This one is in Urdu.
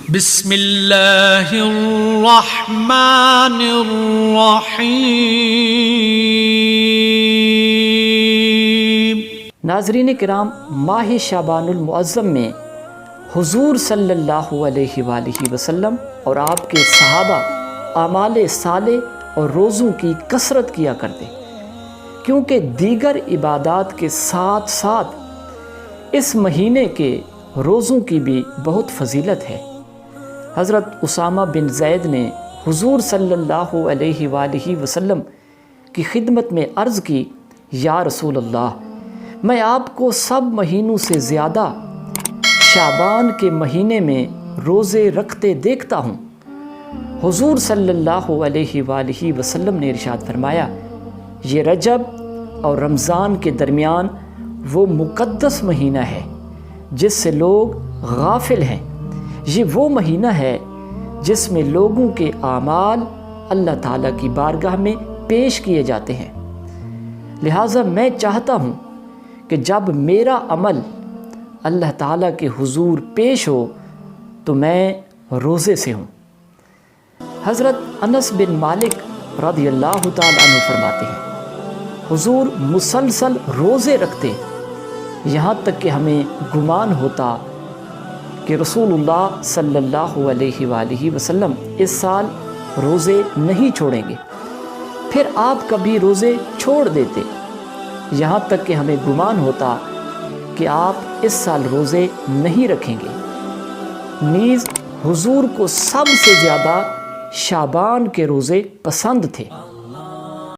بسم اللہ الرحمن الرحیم۔ ناظرین کرام، ماہ شعبان المعظم میں حضور صلی اللہ علیہ وآلہ وسلم اور آپ کے صحابہ اعمال صالح اور روزوں کی کثرت کیا کرتے، کیونکہ دیگر عبادات کے ساتھ ساتھ اس مہینے کے روزوں کی بھی بہت فضیلت ہے۔ حضرت اسامہ بن زید نے حضور صلی اللہ علیہ وآلہ وسلم کی خدمت میں عرض کی، یا رسول اللہ، میں آپ کو سب مہینوں سے زیادہ شعبان کے مہینے میں روزے رکھتے دیکھتا ہوں۔ حضور صلی اللہ علیہ وآلہ وسلم نے ارشاد فرمایا، یہ رجب اور رمضان کے درمیان وہ مقدس مہینہ ہے جس سے لوگ غافل ہیں۔ یہ وہ مہینہ ہے جس میں لوگوں کے اعمال اللہ تعالیٰ کی بارگاہ میں پیش کیے جاتے ہیں، لہٰذا میں چاہتا ہوں کہ جب میرا عمل اللہ تعالیٰ کے حضور پیش ہو تو میں روزے سے ہوں۔ حضرت انس بن مالک رضی اللہ تعالیٰ عنہ فرماتے ہیں، حضور مسلسل روزے رکھتے، یہاں تک کہ ہمیں گمان ہوتا کہ رسول اللہ صلی اللہ علیہ وآلہ وسلم اس سال روزے نہیں چھوڑیں گے، پھر آپ کبھی روزے چھوڑ دیتے، یہاں تک کہ ہمیں گمان ہوتا کہ آپ اس سال روزے نہیں رکھیں گے۔ نیز حضور کو سب سے زیادہ شعبان کے روزے پسند تھے۔